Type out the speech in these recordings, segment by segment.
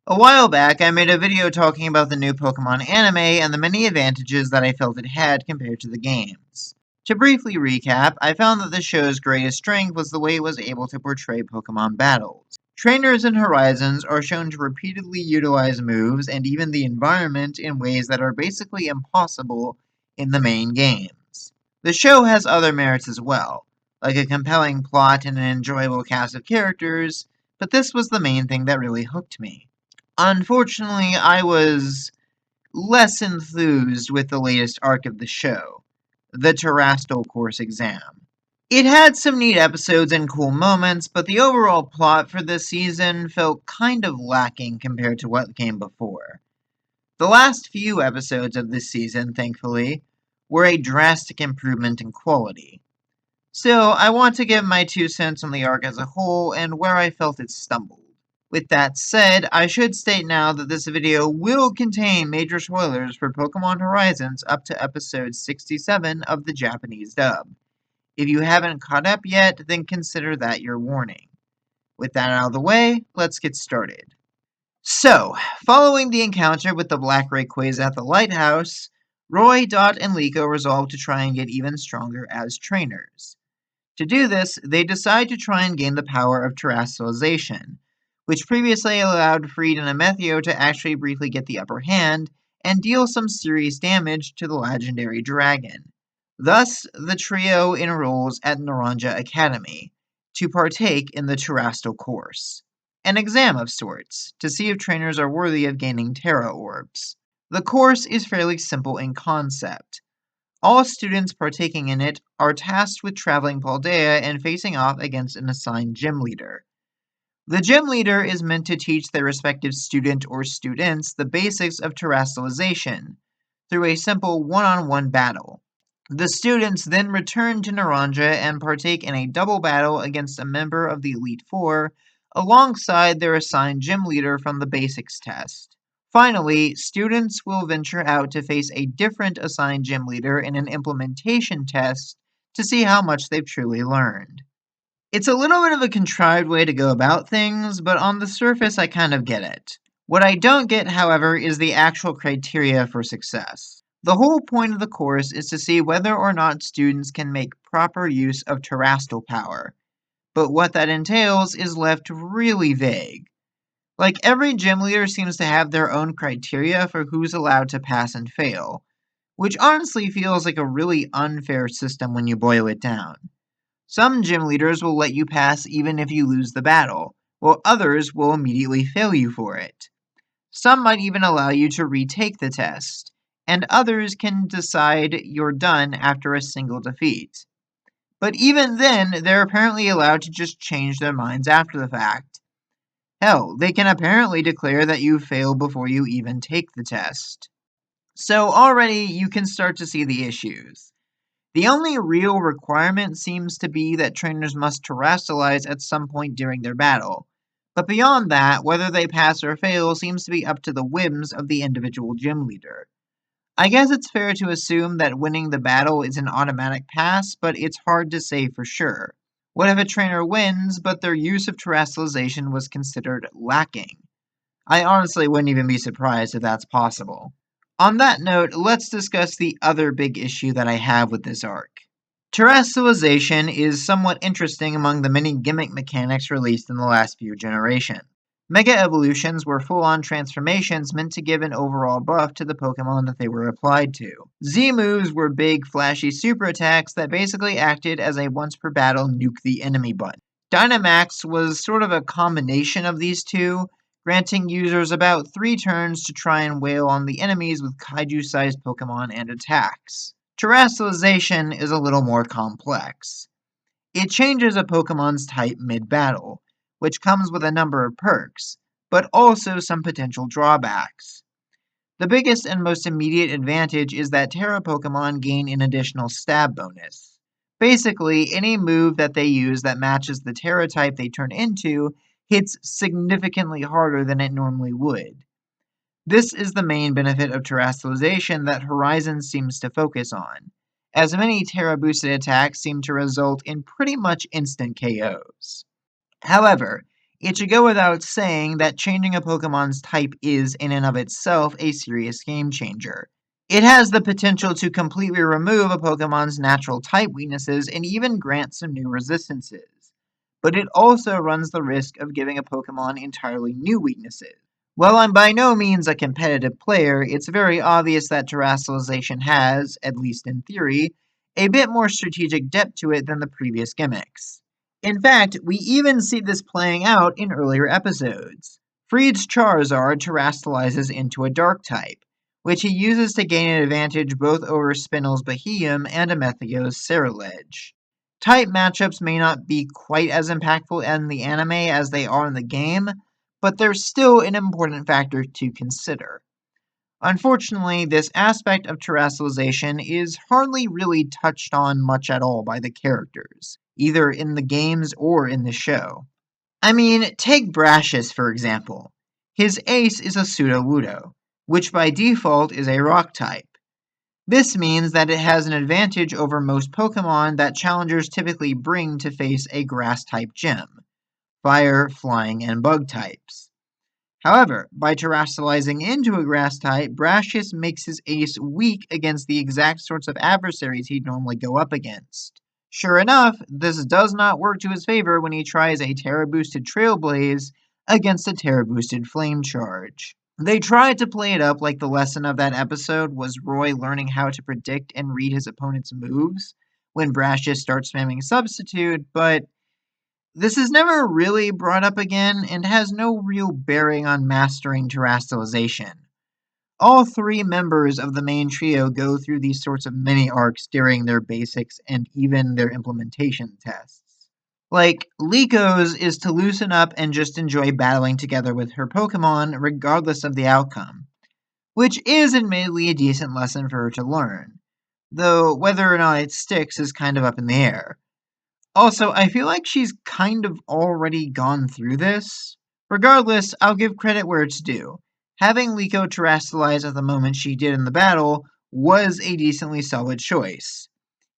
A while back, I made a video talking about the new Pokemon anime and the many advantages that I felt it had compared to the games. To briefly recap, I found that the show's greatest strength was the way it was able to portray Pokemon battles. Trainers in Horizons are shown to repeatedly utilize moves and even the environment in ways that are basically impossible in the main games. The show has other merits as well, like a compelling plot and an enjoyable cast of characters, but this was the main thing that really hooked me. Unfortunately, I was less enthused with the latest arc of the show, the Terastal Exam. It had some neat episodes and cool moments, but the overall plot for this season felt kind of lacking compared to what came before. The last few episodes of this season, thankfully, were a drastic improvement in quality. Still, I want to give my 2 cents on the arc as a whole and where I felt it stumbled. With that said, I should state now that this video will contain major spoilers for Pokemon Horizons up to episode 67 of the Japanese dub. If you haven't caught up yet, then consider that your warning. With that out of the way, let's get started. So, following the encounter with the Black Rayquaza at the lighthouse, Roy, Dot, and Liko resolve to try and get even stronger as trainers. To do this, they decide to try and gain the power of terastallization, which previously allowed Freed and Amethio to actually briefly get the upper hand and deal some serious damage to the legendary dragon. Thus, the trio enrolls at Naranja Academy to partake in the Terastal course, an exam of sorts, to see if trainers are worthy of gaining Terra Orbs. The course is fairly simple in concept. All students partaking in it are tasked with traveling Paldea and facing off against an assigned gym leader. The gym leader is meant to teach their respective student or students the basics of terastallization through a simple one-on-one battle. The students then return to Naranja and partake in a double battle against a member of the Elite Four alongside their assigned gym leader from the basics test. Finally, students will venture out to face a different assigned gym leader in an implementation test to see how much they've truly learned. It's a little bit of a contrived way to go about things, but on the surface I kind of get it. What I don't get, however, is the actual criteria for success. The whole point of the course is to see whether or not students can make proper use of terastal power, but what that entails is left really vague. Like, every gym leader seems to have their own criteria for who's allowed to pass and fail, which honestly feels like a really unfair system when you boil it down. Some gym leaders will let you pass even if you lose the battle, while others will immediately fail you for it. Some might even allow you to retake the test, and others can decide you're done after a single defeat. But even then, they're apparently allowed to just change their minds after the fact. Hell, they can apparently declare that you failed before you even take the test. So already you can start to see the issues. The only real requirement seems to be that trainers must terastallize at some point during their battle. But beyond that, whether they pass or fail seems to be up to the whims of the individual gym leader. I guess it's fair to assume that winning the battle is an automatic pass, but it's hard to say for sure. What if a trainer wins, but their use of terastallization was considered lacking? I honestly wouldn't even be surprised if that's possible. On that note, let's discuss the other big issue that I have with this arc. Terastallization is somewhat interesting among the many gimmick mechanics released in the last few generations. Mega Evolutions were full-on transformations meant to give an overall buff to the Pokemon that they were applied to. Z-moves were big, flashy super attacks that basically acted as a once-per-battle nuke the enemy button. Dynamax was sort of a combination of these two, granting users about 3 turns to try and wail on the enemies with kaiju-sized Pokemon and attacks. Terastallization is a little more complex. It changes a Pokemon's type mid-battle, which comes with a number of perks, but also some potential drawbacks. The biggest and most immediate advantage is that Terra Pokemon gain an additional stab bonus. Basically, any move that they use that matches the Terra type they turn into hits significantly harder than it normally would. This is the main benefit of terastallization that Horizon seems to focus on, as many Terra-boosted attacks seem to result in pretty much instant KOs. However, It should go without saying that changing a Pokemon's type is, in and of itself, a serious game changer. It has the potential to completely remove a Pokemon's natural type weaknesses and even grant some new resistances. But it also runs the risk of giving a Pokemon entirely new weaknesses. While I'm by no means a competitive player, it's very obvious that terrestrialization has, at least in theory, a bit more strategic depth to it than the previous gimmicks. In fact, we even see this playing out in earlier episodes. Freed's Charizard terrestrializes into a dark type, which he uses to gain an advantage both over Spinel's Beheeyem and Amethio's Ceruledge. Type matchups may not be quite as impactful in the anime as they are in the game, but they're still an important factor to consider. Unfortunately, this aspect of terrestrialization is hardly really touched on much at all by the characters, either in the games or in the show. I mean, take Brashus for example. His ace is a Sudowoodo, which by default is a rock type. This means that it has an advantage over most Pokemon that challengers typically bring to face a grass type gym, fire, flying, and bug types. However, by terrestrializing into a grass type, Brashus makes his ace weak against the exact sorts of adversaries he'd normally go up against. Sure enough, this does not work to his favor when he tries a Terra-boosted Trailblaze against a Terra-boosted Flame Charge. They tried to play it up like the lesson of that episode was Roy learning how to predict and read his opponent's moves when Brashus starts spamming Substitute, but this is never really brought up again and has no real bearing on mastering terrestrialization. All three members of the main trio go through these sorts of mini arcs during their basics and even their implementation tests. Like, Liko's is to loosen up and just enjoy battling together with her Pokemon regardless of the outcome, which is admittedly a decent lesson for her to learn, though whether or not it sticks is kind of up in the air. Also, I feel like she's kind of already gone through this. Regardless, I'll give credit where it's due. Having Liko terrestrialize at the moment she did in the battle was a decently solid choice,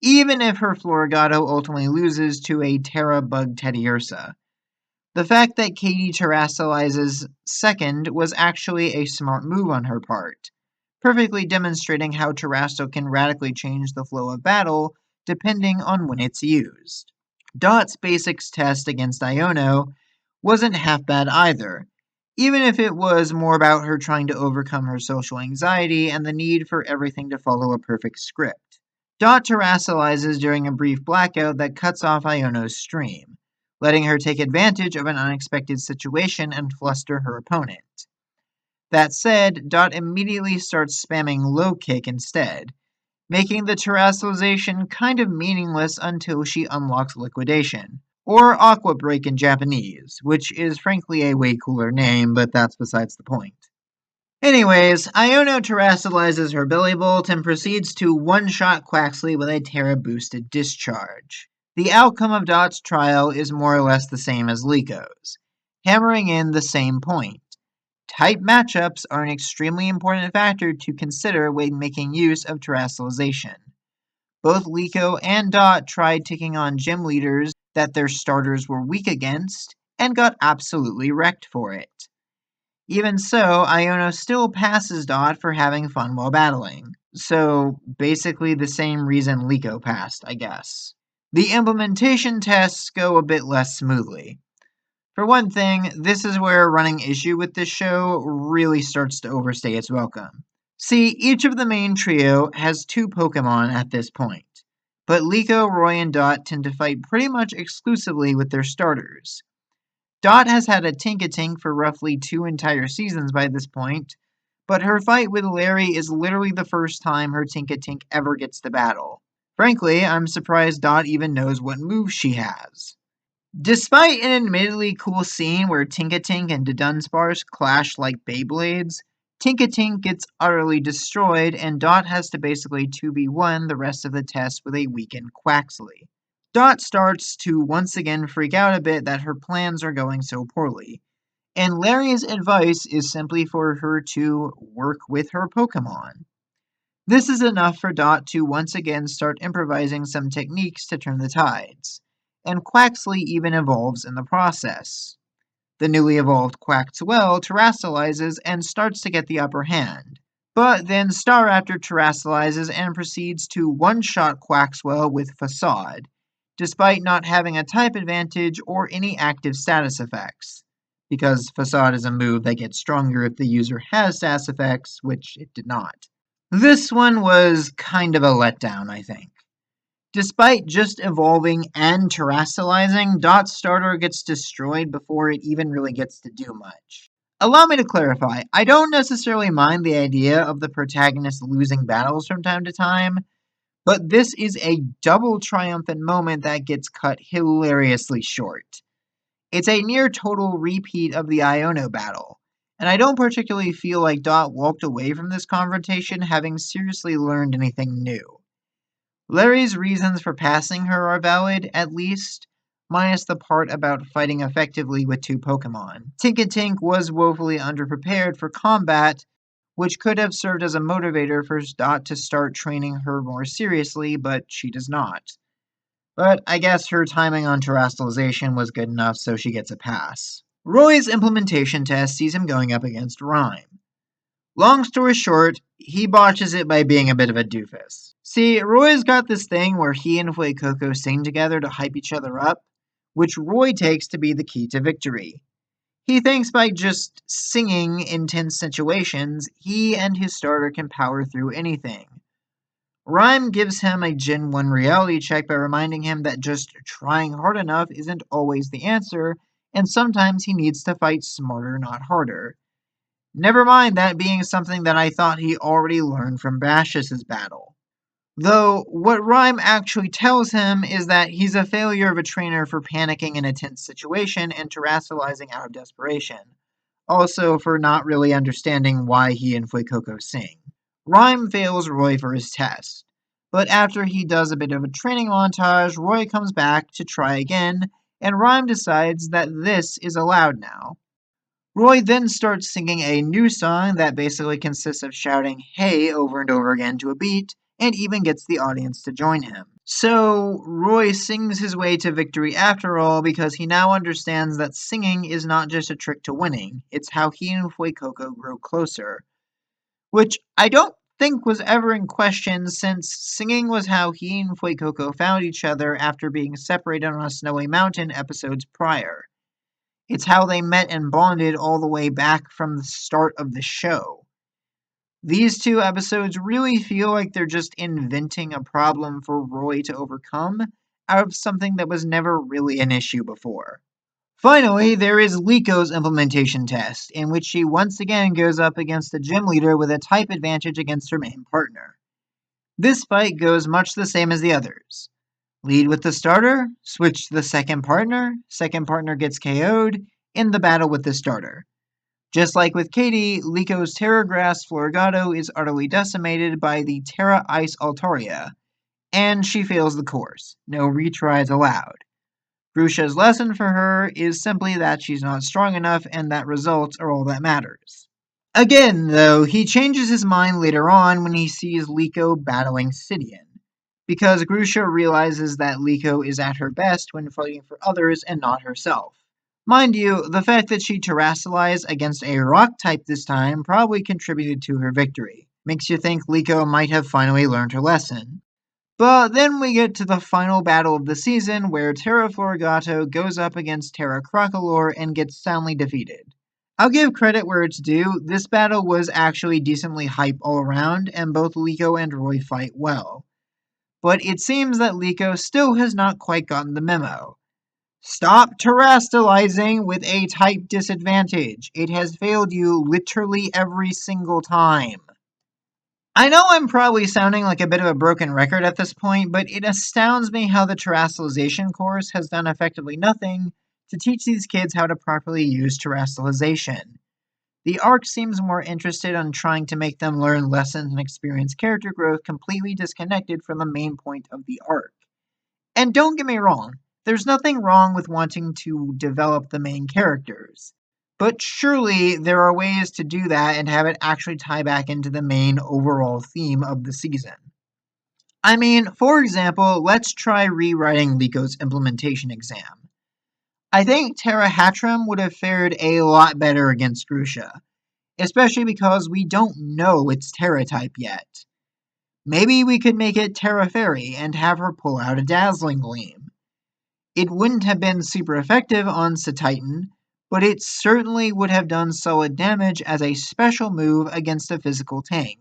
even if her Floragato ultimately loses to a Terra Bug Teddiursa. The fact that Katie terrestrializes second was actually a smart move on her part, perfectly demonstrating how Terrastal can radically change the flow of battle depending on when it's used. Dot's basics test against Iono wasn't half bad either, even if it was more about her trying to overcome her social anxiety and the need for everything to follow a perfect script. Dot terrestrializes during a brief blackout that cuts off Iono's stream, letting her take advantage of an unexpected situation and fluster her opponent. That said, Dot immediately starts spamming Low Kick instead, making the terrestrialization kind of meaningless until she unlocks Liquidation, or Aqua Break in Japanese, which is frankly a way cooler name, but that's besides the point. Anyways, Iono terrestrializes her Billy Bolt and proceeds to one-shot Quaxley with a Terra-boosted Discharge. The outcome of Dot's trial is more or less the same as Liko's, hammering in the same point. Type matchups are an extremely important factor to consider when making use of terrestrialization. Both Liko and Dot tried taking on gym leaders that their starters were weak against, and got absolutely wrecked for it. Even so, Iono still passes Dot for having fun while battling. So, basically the same reason Liko passed, I guess. The implementation tests go a bit less smoothly. For one thing, this is where a running issue with this show really starts to overstay its welcome. See, each of the main trio has two Pokemon at this point, but Liko, Roy, and Dot tend to fight pretty much exclusively with their starters. Dot has had a Tinkatink for roughly 2 entire seasons by this point, but her fight with Larry is literally the first time her Tinkatink ever gets to battle. Frankly, I'm surprised Dot even knows what moves she has. Despite an admittedly cool scene where Tinkatink and Dunsparce clash like Beyblades, Tinkatink gets utterly destroyed and Dot has to basically 2v1 the rest of the test with a weakened Quaxley. Dot starts to once again freak out a bit that her plans are going so poorly, and Larry's advice is simply for her to work with her Pokemon. This is enough for Dot to once again start improvising some techniques to turn the tides, and Quaxley even evolves in the process. The newly evolved Quaxwell terastalizes and starts to get the upper hand. But then Staraptor terastalizes and proceeds to one-shot Quaxwell with Facade, despite not having a type advantage or any active status effects, because Facade is a move that gets stronger if the user has status effects, which it did not. This one was kind of a letdown, I think. Despite just evolving and terastalizing, Dot's starter gets destroyed before it even really gets to do much. Allow me to clarify, I don't necessarily mind the idea of the protagonist losing battles from time to time, but this is a double triumphant moment that gets cut hilariously short. It's a near total repeat of the Iono battle, and I don't particularly feel like Dot walked away from this confrontation having seriously learned anything new. Larry's reasons for passing her are valid, at least, minus the part about fighting effectively with two Pokemon. Tinkatink was woefully underprepared for combat, which could have served as a motivator for Dot to start training her more seriously, but she does not. But I guess her timing on terastalization was good enough, so she gets a pass. Roy's implementation test sees him going up against Rhyme. Long story short, he botches it by being a bit of a doofus. See, Roy's got this thing where he and Fuecoco sing together to hype each other up, which Roy takes to be the key to victory. He thinks by just singing in tense situations, he and his starter can power through anything. Rhyme gives him a Gen 1 reality check by reminding him that just trying hard enough isn't always the answer, and sometimes he needs to fight smarter, not harder. Never mind that being something that I thought he already learned from Bashus's battle. Though, what Rhyme actually tells him is that he's a failure of a trainer for panicking in a tense situation and terastalizing out of desperation. Also, for not really understanding why he and Fuecoco sing. Rhyme fails Roy for his test. But after he does a bit of a training montage, Roy comes back to try again, and Rhyme decides that this is allowed now. Roy then starts singing a new song that basically consists of shouting "hey" over and over again to a beat, and even gets the audience to join him. So, Roy sings his way to victory after all because he now understands that singing is not just a trick to winning, it's how he and Fuecoco grow closer. Which I don't think was ever in question since singing was how he and Fuecoco found each other after being separated on a snowy mountain episodes prior. It's how they met and bonded all the way back from the start of the show. These two episodes really feel like they're just inventing a problem for Roy to overcome out of something that was never really an issue before. Finally, there is Liko's implementation test, in which she once again goes up against the gym leader with a type advantage against her main partner. This fight goes much the same as the others. Lead with the starter, switch to the second partner gets KO'd, in the battle with the starter. Just like with Katie, Liko's Terra Grass Florigato is utterly decimated by the Terra Ice Altaria, and she fails the course. No retries allowed. Grusha's lesson for her is simply that she's not strong enough and that results are all that matters. Again, though, he changes his mind later on when he sees Liko battling Sidian, because Grusha realizes that Liko is at her best when fighting for others and not herself. Mind you, the fact that she terastalized against a rock type this time probably contributed to her victory. Makes you think Liko might have finally learned her lesson. But then we get to the final battle of the season where Terra Florigato goes up against Terra Crocolore and gets soundly defeated. I'll give credit where it's due, this battle was actually decently hype all around and both Liko and Roy fight well. But it seems that Liko still has not quite gotten the memo. Stop terastalizing with a type disadvantage. It has failed you literally every single time. I know I'm probably sounding like a bit of a broken record at this point, but it astounds me how the terastalization course has done effectively nothing to teach these kids how to properly use terastalization. The arc seems more interested on trying to make them learn lessons and experience character growth completely disconnected from the main point of the arc. And don't get me wrong, there's nothing wrong with wanting to develop the main characters. But surely there are ways to do that and have it actually tie back into the main overall theme of the season. I mean, for example, let's try rewriting Liko's implementation exam. I think Terra Hatrim would have fared a lot better against Grusha, especially because we don't know its Terra type yet. Maybe we could make it Terra Fairy and have her pull out a Dazzling Gleam. It wouldn't have been super effective on Titan, but it certainly would have done solid damage as a special move against a physical tank,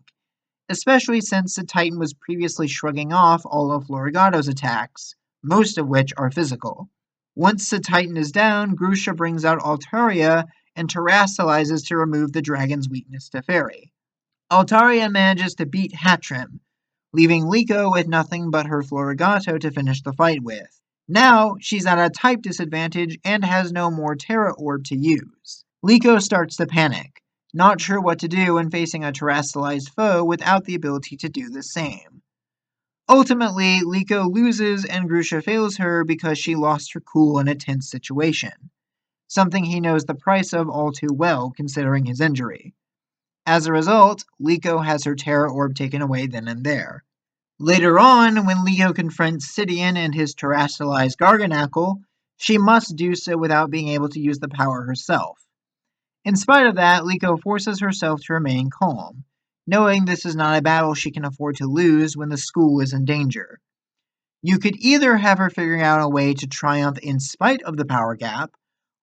especially since Titan was previously shrugging off all of Florigato's attacks, most of which are physical. Once Titan is down, Grusha brings out Altaria and terastalizes to remove the dragon's weakness to Fairy. Altaria manages to beat Hatrim, leaving Liko with nothing but her Florigato to finish the fight with. Now, she's at a type disadvantage and has no more Terra Orb to use. Liko starts to panic, not sure what to do when facing a terastalized foe without the ability to do the same. Ultimately, Liko loses and Grusha fails her because she lost her cool in a tense situation, something he knows the price of all too well considering his injury. As a result, Liko has her Terra Orb taken away then and there. Later on, when Liko confronts Sidian and his terastalized Garganackle, she must do so without being able to use the power herself. In spite of that, Liko forces herself to remain calm, knowing this is not a battle she can afford to lose when the school is in danger. You could either have her figuring out a way to triumph in spite of the power gap,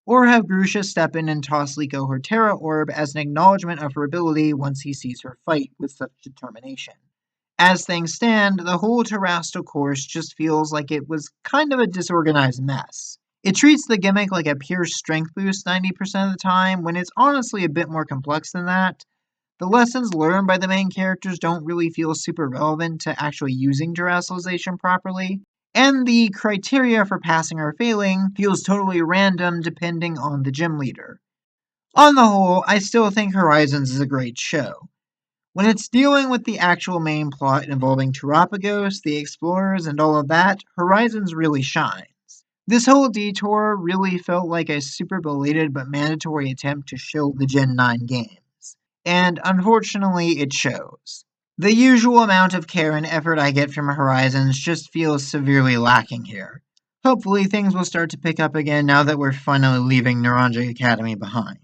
or have Grusha step in and toss Liko her Terra Orb as an acknowledgement of her ability once he sees her fight with such determination. As things stand, the whole Terastal course just feels like it was kind of a disorganized mess. It treats the gimmick like a pure strength boost 90% of the time, when it's honestly a bit more complex than that. The lessons learned by the main characters don't really feel super relevant to actually using Terastalization properly, and the criteria for passing or failing feels totally random depending on the gym leader. On the whole, I still think Horizons is a great show. When it's dealing with the actual main plot involving Terapagos, the explorers, and all of that, Horizons really shines. This whole detour really felt like a super belated but mandatory attempt to shill the Gen 9 games. And unfortunately, it shows. The usual amount of care and effort I get from Horizons just feels severely lacking here. Hopefully, things will start to pick up again now that we're finally leaving Naranja Academy behind.